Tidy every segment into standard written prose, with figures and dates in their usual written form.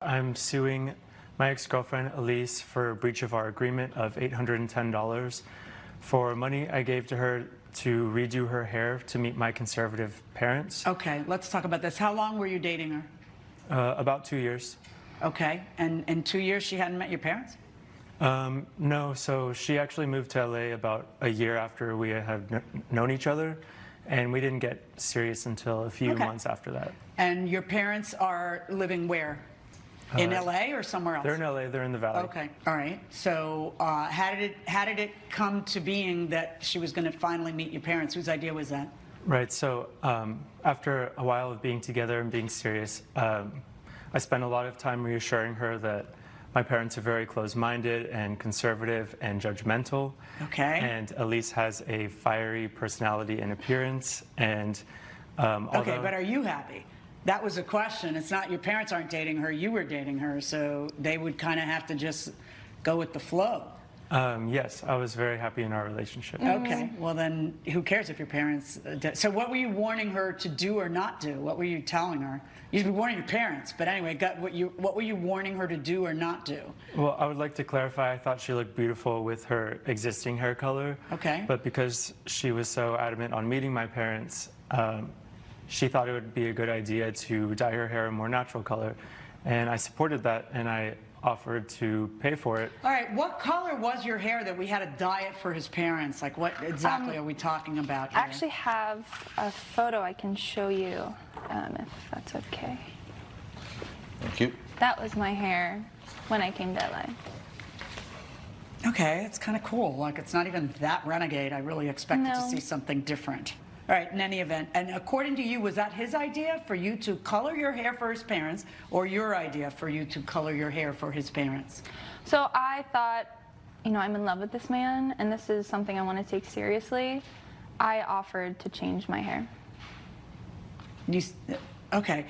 I'm suing my ex-girlfriend, Elise, for breach of our agreement of $810 for money I gave to her to redo her hair to meet my conservative parents. Okay, let's talk about this. How long were you dating her? About 2 years. Okay, and in 2 years she hadn't met your parents? No, so she actually moved to LA about a year after we had known each other, and we didn't get serious until a few months after that. And your parents are living where? In LA or somewhere else? They're in LA, they're in the Valley. Okay, all right. So how did it come to being that she was going to finally meet your parents? Whose idea was that? Right, so after a while of being together and being serious, I spent a lot of time reassuring her that my parents are very close-minded and conservative and judgmental. Okay. And Elise has a fiery personality and appearance. And okay, but are you happy? That was a question. It's not your parents aren't dating her, you were dating her, so they would kind of have to just go with the flow. Yes, I was very happy in our relationship. Okay, well then who cares if your parents... So what were you warning her to do or not do? What were you telling her? You should be warning your parents, but anyway, what were you warning her to do or not do? Well, I would like to clarify, I thought she looked beautiful with her existing hair color. Okay. But because she was so adamant on meeting my parents, she thought it would be a good idea to dye her hair a more natural color. And I supported that, and I offered to pay for it. All right, what color was your hair that we had to dye it for his parents? Like, what exactly are we talking about here? I actually have a photo I can show you, if that's okay. Thank you. That was my hair when I came to LA. Okay, it's kind of cool. Like, it's not even that renegade. I really expected to see something different. All right, in any event, and according to you, was that his idea for you to color your hair for his parents, or your idea for you to color your hair for his parents? So I thought, you know, I'm in love with this man, and this is something I want to take seriously. I offered to change my hair. Okay.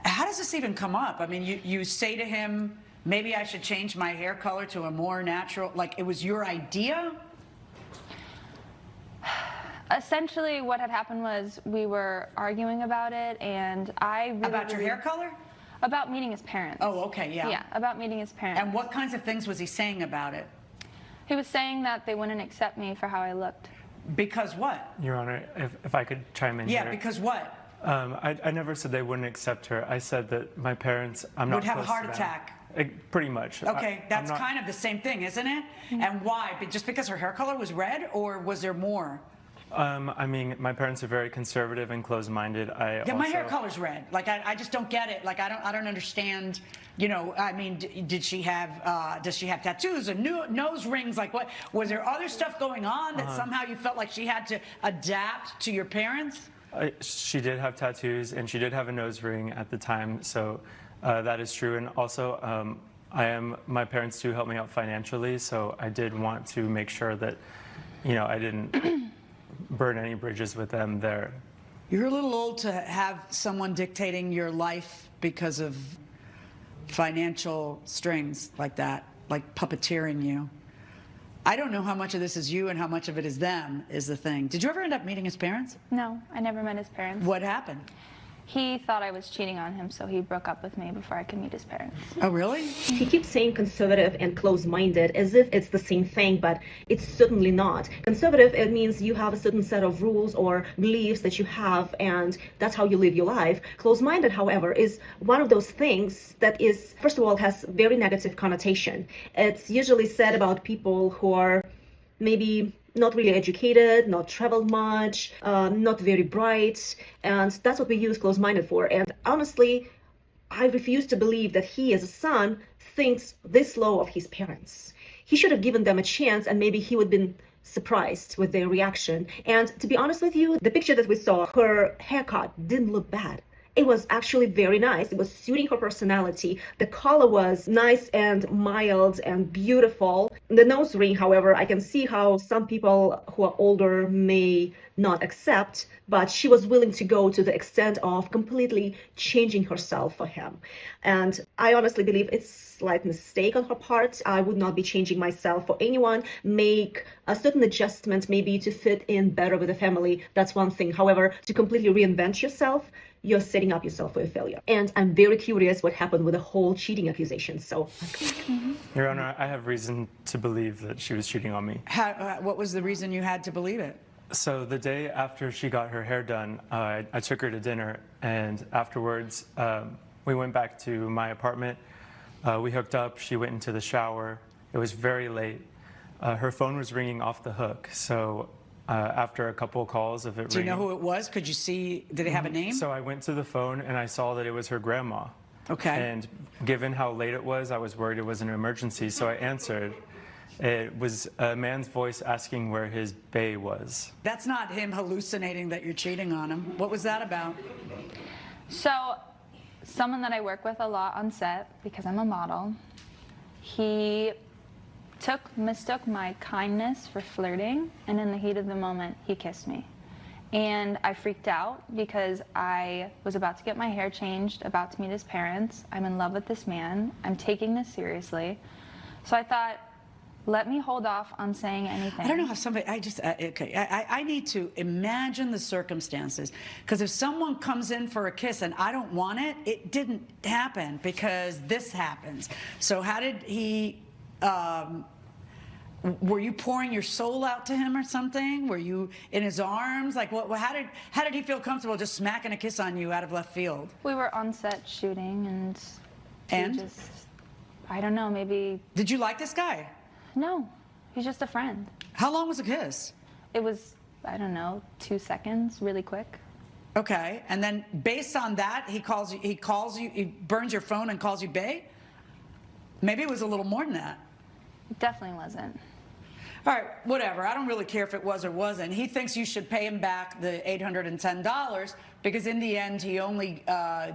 How does this even come up? I mean, you say to him, maybe I should change my hair color to a more natural, like it was your idea? Essentially, what had happened was we were arguing about it, and I really... About your hair color? About meeting his parents. Oh, okay, yeah. Yeah, about meeting his parents. And what kinds of things was he saying about it? He was saying that they wouldn't accept me for how I looked. Because what? Your Honor, if I could chime in here. Yeah, because what? I never said they wouldn't accept her. I said that my parents, I'm not would have a close heart to them. attack. Pretty much. Okay, that's kind of the same thing, isn't it? And why? Just because her hair color was red, or was there more? I mean, my parents are very conservative and close-minded. Yeah, my hair color's red. Like, I just don't get it. Like, I don't understand. You know, I mean, does she have tattoos and nose rings? Like, what was there other stuff going on that somehow you felt like she had to adapt to your parents? She did have tattoos, and she did have a nose ring at the time, so that is true. And also, my parents do help me out financially, so I did want to make sure that, you know, I didn't burn any bridges with them there. You're a little old to have someone dictating your life because of financial strings like that, like puppeteering you. I don't know how much of this is you and how much of it is them, is the thing. Did you ever end up meeting his parents? No, I never met his parents. What happened? He thought I was cheating on him, so he broke up with me before I could meet his parents. Oh, really? He keeps saying conservative and close-minded as if it's the same thing, but it's certainly not. Conservative, it means you have a certain set of rules or beliefs that you have, and that's how you live your life. Close-minded, however, is one of those things that is, first of all, has very negative connotation. It's usually said about people who are maybe not really educated, not traveled much, not very bright, and that's what we use close-minded for. And honestly, I refuse to believe that he, as a son, thinks this low of his parents. He should have given them a chance, and maybe he would have been surprised with their reaction. And to be honest with you, the picture that we saw, her haircut didn't look bad. It was actually very nice. It was suiting her personality. The color was nice and mild and beautiful. The nose ring, however, I can see how some people who are older may not accept, but she was willing to go to the extent of completely changing herself for him. And I honestly believe it's a slight mistake on her part. I would not be changing myself for anyone. Make a certain adjustment maybe to fit in better with the family. That's one thing. However, to completely reinvent yourself, you're setting up yourself for a failure. And I'm very curious what happened with the whole cheating accusations. So, Your Honor, I have reason to believe that she was cheating on me. What was the reason you had to believe it? So the day after she got her hair done, I took her to dinner, and afterwards we went back to my apartment. We hooked up. She went into the shower. It was very late. Her phone was ringing off the hook. So after a couple of calls of it Do you ringing, know who it was? Could you see, did it have a name? so I went to the phone and I saw that it was her grandma. Okay. And given how late it was, I was worried it was an emergency, so I answered. It was a man's voice asking where his bae was. That's not him hallucinating that you're cheating on him. What was that about? So, someone that I work with a lot on set, because I'm a model, he mistook my kindness for flirting, and in the heat of the moment, he kissed me. And I freaked out because I was about to get my hair changed, about to meet his parents. I'm in love with this man. I'm taking this seriously. So I thought, let me hold off on saying anything. I don't know how somebody, I need to imagine the circumstances. Because if someone comes in for a kiss and I don't want it, it didn't happen because this happens. So how did he, were you pouring your soul out to him or something? Were you in his arms? Like, how did he feel comfortable just smacking a kiss on you out of left field? We were on set shooting and? Just, I don't know, maybe. Did you like this guy? No, he's just a friend. How long was the kiss? It was, I don't know, 2 seconds, really quick. Okay, and then based on that, he burns your phone and calls you bae? Maybe it was a little more than that. It definitely wasn't. All right, whatever. I don't really care if it was or wasn't. He thinks you should pay him back the $810 because in the end, he only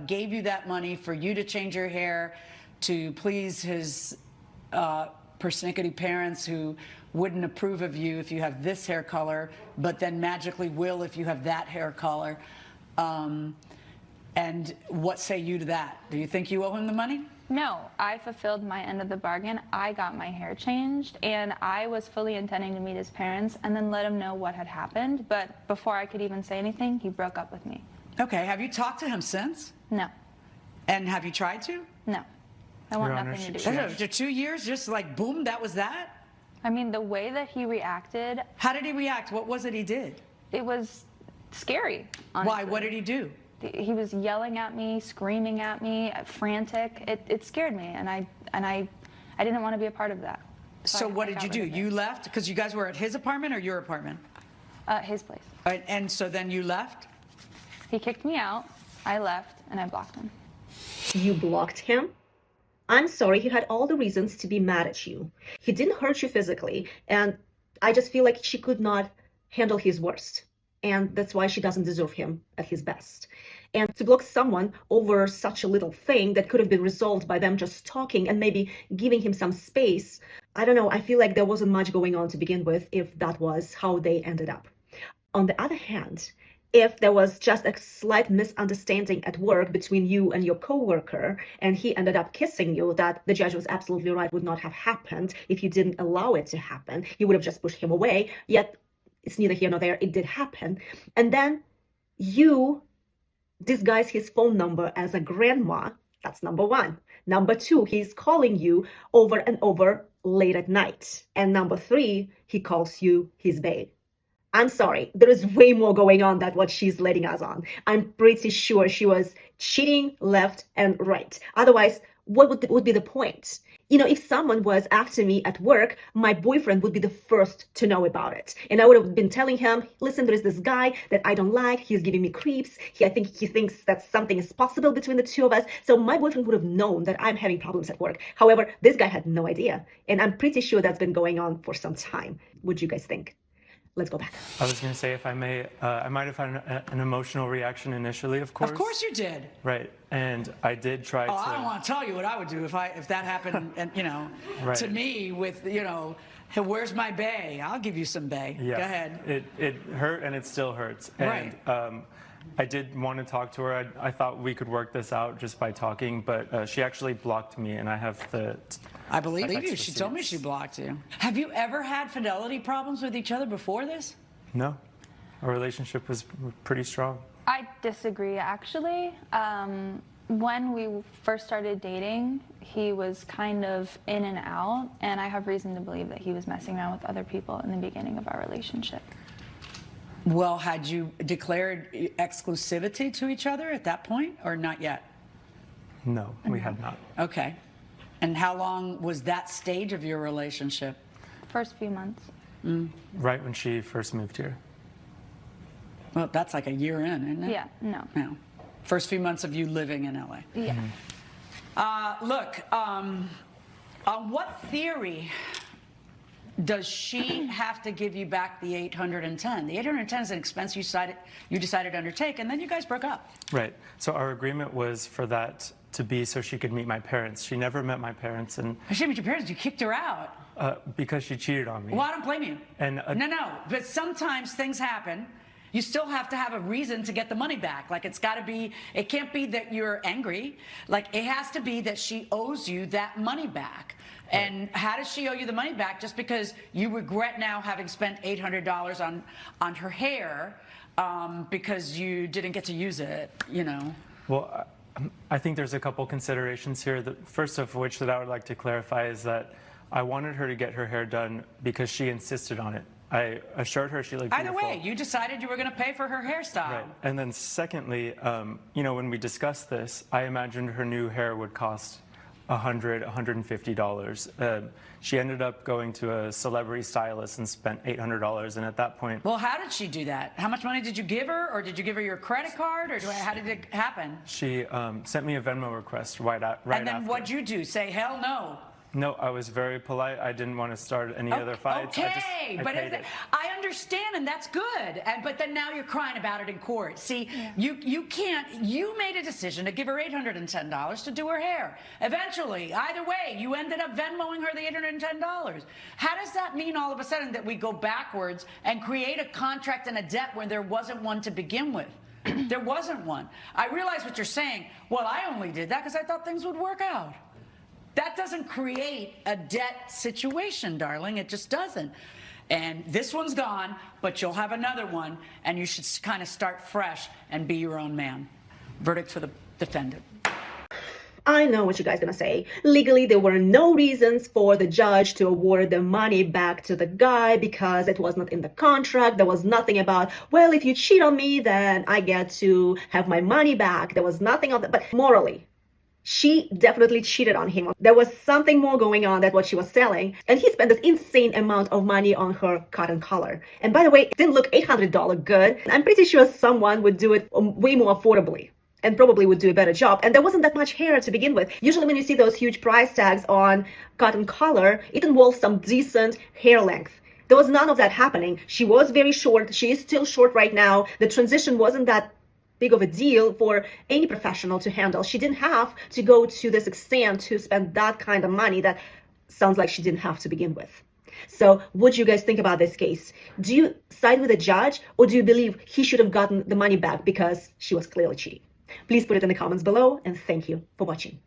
gave you that money for you to change your hair to please his persnickety parents who wouldn't approve of you if you have this hair color, but then magically will if you have that hair color. And what say you to that? Do you think you owe him the money? No, I fulfilled my end of the bargain. I got my hair changed, and I was fully intending to meet his parents and then let him know what had happened. But before I could even say anything, he broke up with me. Okay, have you talked to him since? No, And have you tried to? no. I want Your Honor, nothing to do she- with it. After 2 years, just like boom, that was that? I mean, the way that he reacted, How did he react? What was it he did? it was scary, honestly. Why? What did he do? He was yelling at me, screaming at me, frantic. It scared me, and I didn't want to be a part of that. So I- what I did got you do? rid of it. You left because you guys were at his apartment or your apartment? His place. And so then you left? He kicked me out. I left, and I blocked him. you blocked him? I'm sorry, he had all the reasons to be mad at you. He didn't hurt you physically, and I just feel like she could not handle his worst. And that's why she doesn't deserve him at his best. And to block someone over such a little thing that could have been resolved by them just talking and maybe giving him some space, I don't know, I feel like there wasn't much going on to begin with if that was how they ended up. On the other hand, if there was just a slight misunderstanding at work between you and your coworker and he ended up kissing you, that the judge was absolutely right would not have happened if you didn't allow it to happen. You would have just pushed him away, yet it's neither here nor there, it did happen. And then you disguise his phone number as a grandma. That's number one. Number two, he's calling you over and over late at night. And number three, he calls you his babe. I'm sorry, there is way more going on than what she's letting us on. I'm pretty sure she was cheating left and right. Otherwise, what would be the point? You know, if someone was after me at work, my boyfriend would be the first to know about it. And I would have been telling him, listen, there is this guy that I don't like. He's giving me creeps. I think he thinks that something is possible between the two of us. So my boyfriend would have known that I'm having problems at work. However, this guy had no idea. And I'm pretty sure that's been going on for some time. What do you guys think? Let's go back. I was going to say, if I may, I might have had an emotional reaction initially, of course. Of course you did. Right, and I did try to... I don't want to tell you what I would do if that happened, and Right. to me with, hey, where's my bae? I'll give you some bae. Yeah. Go ahead. It hurt, and it still hurts. And, Right. I did want to talk to her. I thought we could work this out just by talking, but she actually blocked me, and I have the... I believe you. text She told me receipts. she blocked you. Have you ever had fidelity problems with each other before this? No, our relationship was pretty strong. I disagree, actually. When we first started dating, he was kind of in and out, and I have reason to believe that he was messing around with other people in the beginning of our relationship. Well, had you declared exclusivity to each other at that point, or not yet? No, we had not. Okay. And how long was that stage of your relationship? First few months. Right when she first moved here. Well, that's like a year in, isn't it? Yeah, no. No. First few months of you living in LA. Yeah. Look, on what theory does she have to give you back the 810? The 810 is an expense you decided to undertake, and then you guys broke up. Right. So our agreement was for that to be so she could meet my parents. She never met my parents, and She met your parents. You kicked her out. because she cheated on me. Well, I don't blame you. And No. But sometimes things happen. You still have to have a reason to get the money back. Like it can't be that you're angry. Like it has to be that she owes you that money back. Right. And how does she owe you the money back? Just because you regret now having spent $800 on her hair because you didn't get to use it, you know? Well, I think there's a couple considerations here. The first of which that I would like to clarify is that I wanted her to get her hair done because she insisted on it. I assured her she looked beautiful. Either way, you decided you were going to pay for her hairstyle. Right. And then secondly, when we discussed this, I imagined her new hair would cost $150. She ended up going to a celebrity stylist and spent $800. And at that point, Well, how did she do that? How much money did you give her? Or did you give her your credit card? Or how did it happen? she sent me a Venmo request right after. And then what'd you do? Say, hell no. No, I was very polite. I didn't want to start any other fights. Okay, I but paid it. I understand, and that's good. But then now you're crying about it in court. See, you can't. You made a decision to give her $810 to do her hair. Eventually, either way, you ended up Venmoing her the $810. How does that mean all of a sudden that we go backwards and create a contract and a debt where there wasn't one to begin with? There wasn't one. I realize what you're saying. Well, I only did that because I thought things would work out. That doesn't create a debt situation, darling. It just doesn't. And this one's gone, but you'll have another one, and you should kind of start fresh and be your own man. Verdict for the defendant. I know what you guys are gonna say. Legally, there were no reasons for the judge to award the money back to the guy because it was not in the contract. There was nothing about, well, if you cheat on me, then I get to have my money back. There was nothing of that. But morally, she definitely cheated on him. There was something more going on than what she was selling. And he spent this insane amount of money on her cotton collar. And by the way, it didn't look $800 good. I'm pretty sure someone would do it way more affordably and probably would do a better job. And there wasn't that much hair to begin with. Usually when you see those huge price tags on cotton collar, it involves some decent hair length. There was none of that happening. She was very short. She is still short right now. The transition wasn't that big of a deal for any professional to handle. She didn't have to go to this extent to spend that kind of money that sounds like she didn't have to begin with. So what do you guys think about this case? Do you side with the judge, or do you believe he should have gotten the money back because she was clearly cheating? Please put it in the comments below, and thank you for watching.